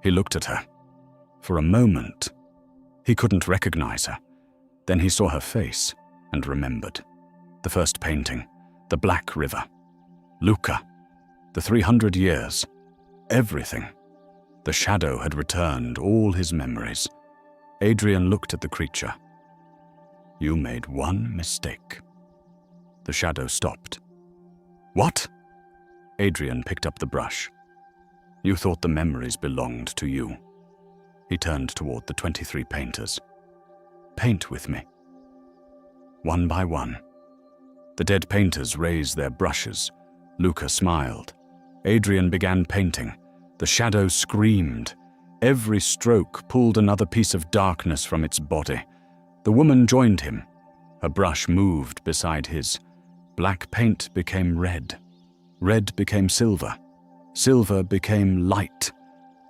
He looked at her. For a moment, he couldn't recognize her. Then he saw her face and remembered. The first painting, the black river. Luca, the 300 years, everything. The shadow had returned all his memories. Adrian looked at the creature. You made one mistake. The shadow stopped. What? Adrian picked up the brush. You thought the memories belonged to you. He turned toward the 23 painters. Paint with me. One by one. The dead painters raised their brushes. Luca smiled. Adrian began painting. The shadow screamed. Every stroke pulled another piece of darkness from its body. The woman joined him. Her brush moved beside his. Black paint became red. Red became silver. Silver became light.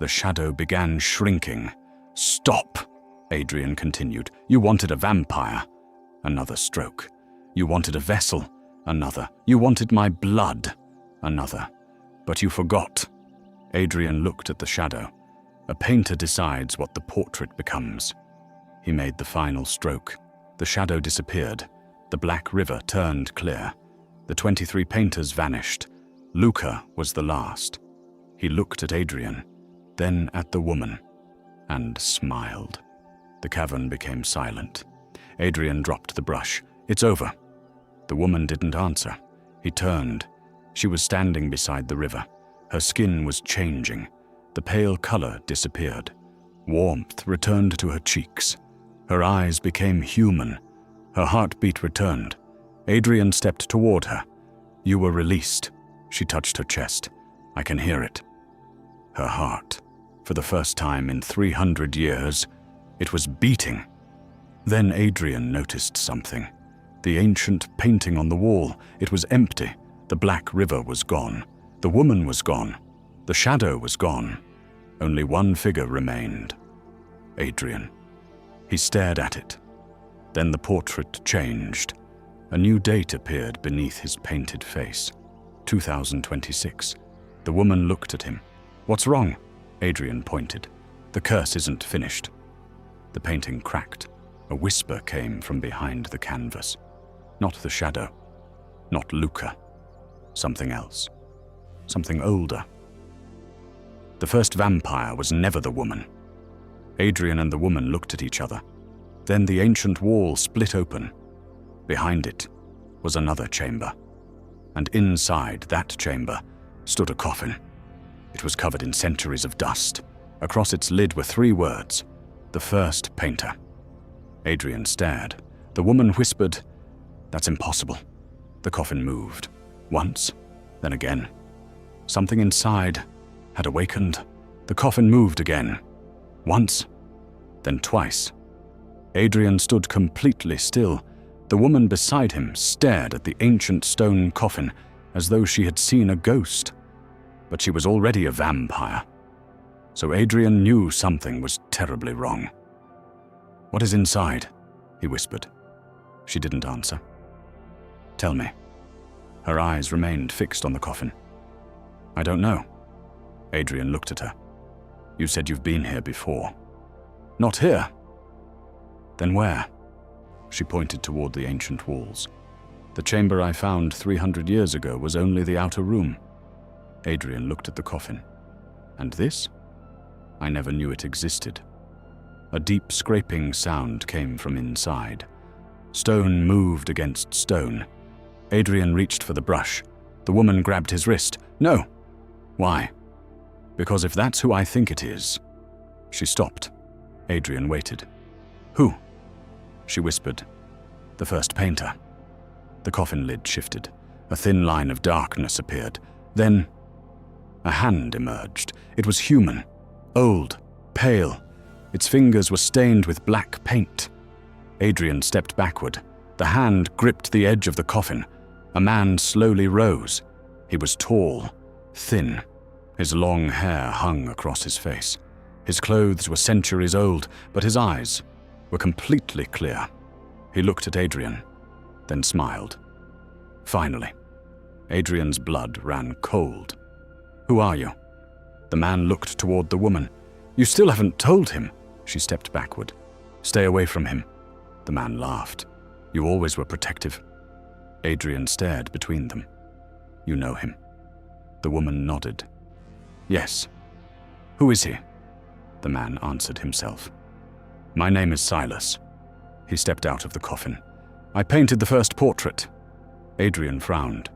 The shadow began shrinking. Stop, Adrian continued. You wanted a vampire. Another stroke. You wanted a vessel. Another. You wanted my blood. Another. But you forgot. Adrian looked at the shadow. A painter decides what the portrait becomes. He made the final stroke. The shadow disappeared. The black river turned clear. The 23 painters vanished. Luca was the last. He looked at Adrian, then at the woman, and smiled. The cavern became silent. Adrian dropped the brush. It's over. The woman didn't answer. He turned. She was standing beside the river. Her skin was changing. The pale color disappeared. Warmth returned to her cheeks. Her eyes became human. Her heartbeat returned. Adrian stepped toward her. You were released. She touched her chest. I can hear it. Her heart. For the first time in 300 years, it was beating. Then Adrian noticed something. The ancient painting on the wall. It was empty. The black river was gone. The woman was gone. The shadow was gone. Only one figure remained. Adrian. He stared at it. Then the portrait changed. A new date appeared beneath his painted face. 2026. The woman looked at him. What's wrong? Adrian pointed. The curse isn't finished. The painting cracked. A whisper came from behind the canvas. Not the shadow. Not Luca. Something else. Something older. The first vampire was never the woman. Adrian and the woman looked at each other. Then the ancient wall split open. Behind it was another chamber. And inside that chamber stood a coffin. It was covered in centuries of dust. Across its lid were 3 words. The first painter. Adrian stared. The woman whispered, That's impossible. The coffin moved. Once, then again. Something inside had awakened. The coffin moved again. Once, then twice. Adrian stood completely still. The woman beside him stared at the ancient stone coffin as though she had seen a ghost. But she was already a vampire. So Adrian knew something was terribly wrong. What is inside? He whispered. She didn't answer. Tell me. Her eyes remained fixed on the coffin. I don't know. Adrian looked at her. You said you've been here before. Not here. Then where? She pointed toward the ancient walls. The chamber I found 300 years ago was only the outer room. Adrian looked at the coffin. And this? I never knew it existed. A deep scraping sound came from inside. Stone moved against stone. Adrian reached for the brush. The woman grabbed his wrist. No. Why? Because if that's who I think it is. She stopped. Adrian waited. Who? She whispered. The first painter. The coffin lid shifted. A thin line of darkness appeared. Then a hand emerged. It was human. Old. Pale. Its fingers were stained with black paint. Adrian stepped backward. The hand gripped the edge of the coffin. A man slowly rose. He was tall, thin. His long hair hung across his face. His clothes were centuries old, but his eyes were completely clear. He looked at Adrian, then smiled. Finally, Adrian's blood ran cold. Who are you? The man looked toward the woman. You still haven't told him. She stepped backward. Stay away from him. The man laughed. You always were protective. Adrian stared between them. You know him. The woman nodded. Yes. Who is he? The man answered himself. My name is Silas. He stepped out of the coffin. I painted the first portrait. Adrian frowned.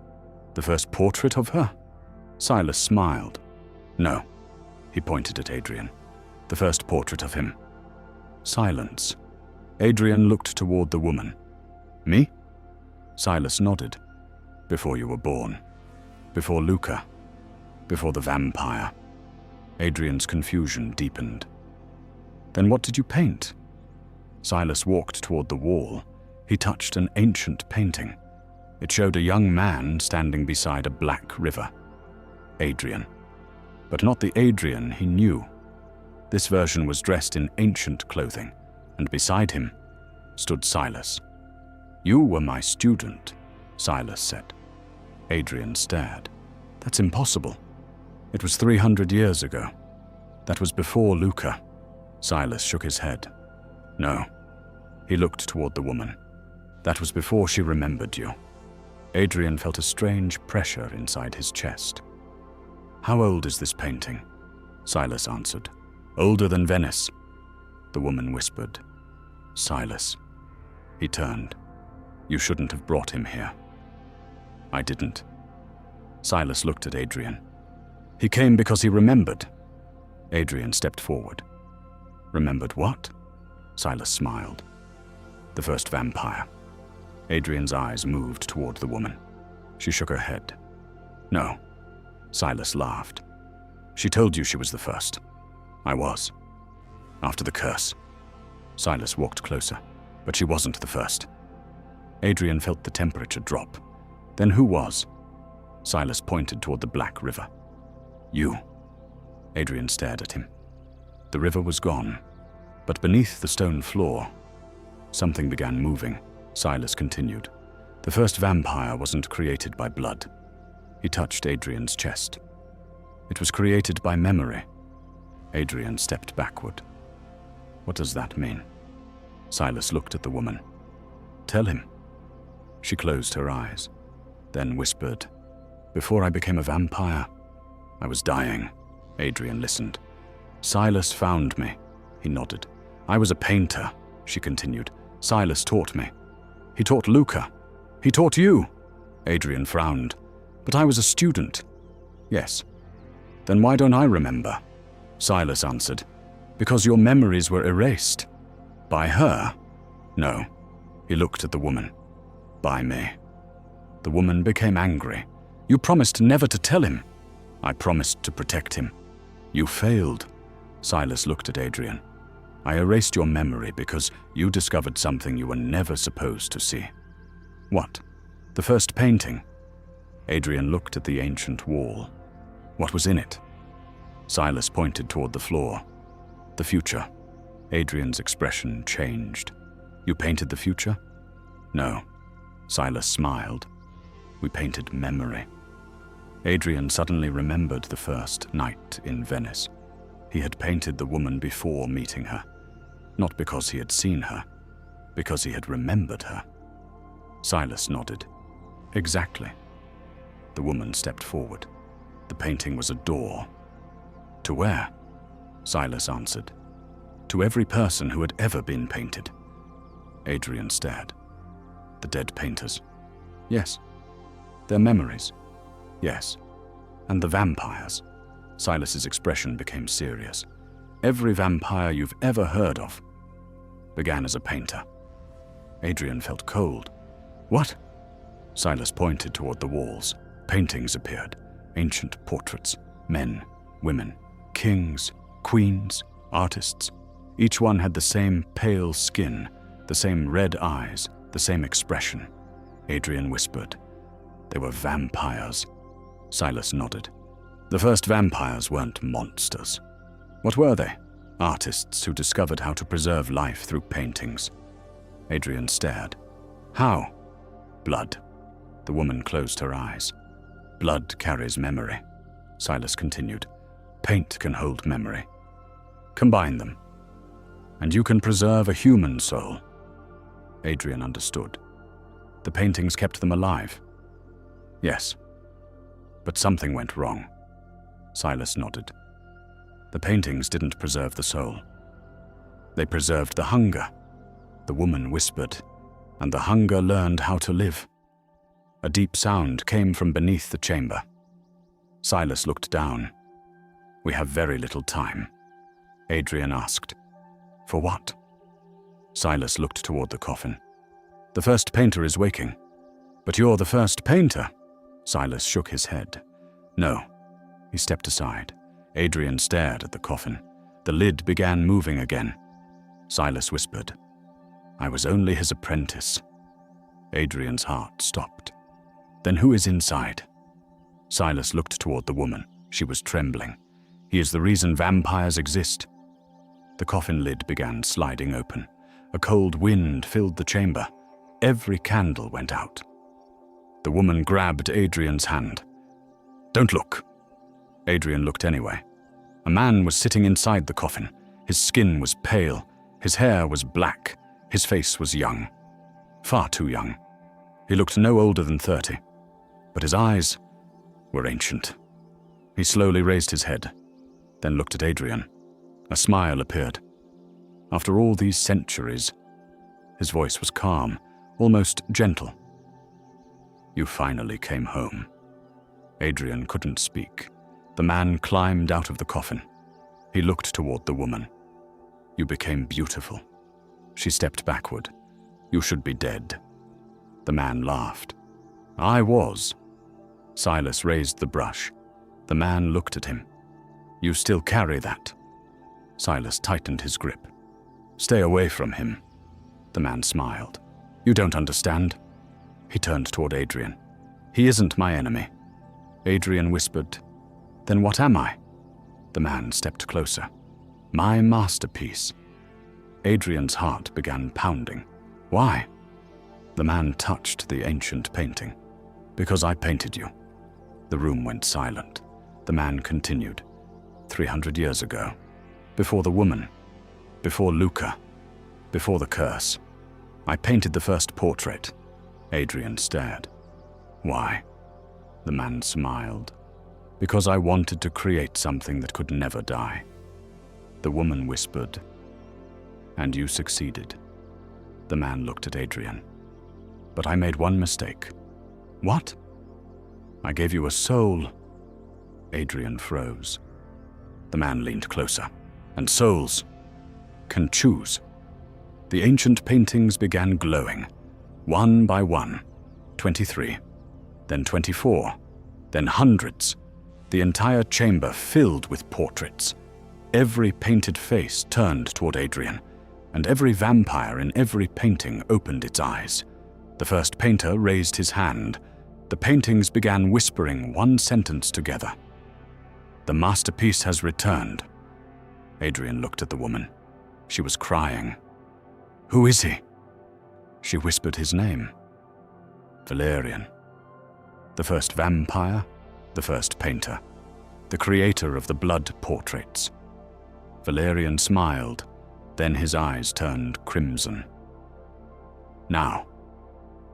The first portrait of her? Silas smiled. No. He pointed at Adrian. The first portrait of him. Silence. Adrian looked toward the woman. Me? Silas nodded. Before you were born. Before Luca. Before the vampire. Adrian's confusion deepened. Then what did you paint? Silas walked toward the wall. He touched an ancient painting. It showed a young man standing beside a black river. Adrian. But not the Adrian he knew. This version was dressed in ancient clothing, and beside him stood Silas. You were my student, Silas said. Adrian stared. That's impossible. It was 300 years ago. That was before Luca. Silas shook his head. No. He looked toward the woman. That was before she remembered you. Adrian felt a strange pressure inside his chest. How old is this painting? Silas answered. Older than Venice. The woman whispered. Silas. He turned. You shouldn't have brought him here. I didn't. Silas looked at Adrian. He came because he remembered. Adrian stepped forward. Remembered what? Silas smiled. The first vampire. Adrian's eyes moved toward the woman. She shook her head. No. Silas laughed. She told you she was the first. I was. After the curse. Silas walked closer, but she wasn't the first. Adrian felt the temperature drop. Then who was? Silas pointed toward the black river. You. Adrian stared at him. The river was gone, but beneath the stone floor, something began moving. Silas continued. The first vampire wasn't created by blood. He touched Adrian's chest. It was created by memory. Adrian stepped backward. What does that mean? Silas looked at the woman. Tell him. She closed her eyes, then whispered, Before I became a vampire, I was dying. Adrian listened. Silas found me. He nodded. I was a painter, she continued. Silas taught me. He taught Luca. He taught you. Adrian frowned. But I was a student. Yes. Then why don't I remember? Silas answered. Because your memories were erased. By her? No. He looked at the woman. By me. The woman became angry. You promised never to tell him. I promised to protect him. You failed. Silas looked at Adrian. I erased your memory because you discovered something you were never supposed to see. What? The first painting? Adrian looked at the ancient wall. What was in it? Silas pointed toward the floor. The future. Adrian's expression changed. You painted the future? No. Silas smiled. We painted memory. Adrian suddenly remembered the first night in Venice. He had painted the woman before meeting her. Not because he had seen her, because he had remembered her. Silas nodded. Exactly. The woman stepped forward. The painting was a door. To where? Silas answered. To every person who had ever been painted. Adrian stared. The dead painters. Yes. Their memories. Yes. And the vampires. Silas's expression became serious. Every vampire you've ever heard of began as a painter. Adrian felt cold. What? Silas pointed toward the walls. Paintings appeared. Ancient portraits. Men, women, kings, queens, artists. Each one had the same pale skin, the same red eyes, the same expression. Adrian whispered. They were vampires. Silas nodded. The first vampires weren't monsters. What were they? Artists who discovered how to preserve life through paintings. Adrian stared. How? Blood. The woman closed her eyes. Blood carries memory. Silas continued. Paint can hold memory. Combine them, and you can preserve a human soul. Adrian understood. The paintings kept them alive. Yes. But something went wrong. Silas nodded. The paintings didn't preserve the soul. They preserved the hunger. The woman whispered, and the hunger learned how to live. A deep sound came from beneath the chamber. Silas looked down. "We have very little time," Adrian asked. "For what?" Silas looked toward the coffin. "The first painter is waking." "But you're the first painter." Silas shook his head. "No." He stepped aside. Adrian stared at the coffin. The lid began moving again. Silas whispered, "I was only his apprentice." Adrian's heart stopped. "Then who is inside?" Silas looked toward the woman. She was trembling. "He is the reason vampires exist." The coffin lid began sliding open. A cold wind filled the chamber. Every candle went out. The woman grabbed Adrian's hand. "Don't look." Adrian looked anyway. A man was sitting inside the coffin. His skin was pale. His hair was black. His face was young. Far too young. He looked no older than 30. But his eyes were ancient. He slowly raised his head, then looked at Adrian. A smile appeared. After all these centuries, his voice was calm, almost gentle. "You finally came home." Adrian couldn't speak. The man climbed out of the coffin. He looked toward the woman. "You became beautiful." She stepped backward. "You should be dead." The man laughed. "I was." Silas raised the brush. The man looked at him. "You still carry that." Silas tightened his grip. "Stay away from him." The man smiled. "You don't understand." He turned toward Adrian. "He isn't my enemy." Adrian whispered, "Then what am I?" The man stepped closer. "My masterpiece." Adrian's heart began pounding. "Why?" The man touched the ancient painting. "Because I painted you." The room went silent. The man continued. 300 years ago, before the woman, before Luca, before the curse, I painted the first portrait." Adrian stared. "Why?" The man smiled. "Because I wanted to create something that could never die." The woman whispered, "And you succeeded." The man looked at Adrian. "But I made one mistake." "What?" "I gave you a soul." Adrian froze. The man leaned closer. "And souls can choose." The ancient paintings began glowing, one by one. 23, then 24, then hundreds. The entire chamber filled with portraits. Every painted face turned toward Adrian, and every vampire in every painting opened its eyes. The first painter raised his hand. The paintings began whispering one sentence together. "The masterpiece has returned." Adrian looked at the woman. She was crying. "Who is he?" She whispered his name. "Valerian." The first vampire, the first painter, the creator of the blood portraits. Valerian smiled, then his eyes turned crimson. "Now,"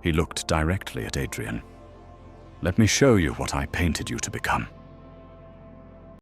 he looked directly at Adrian, "let me show you what I painted you to become."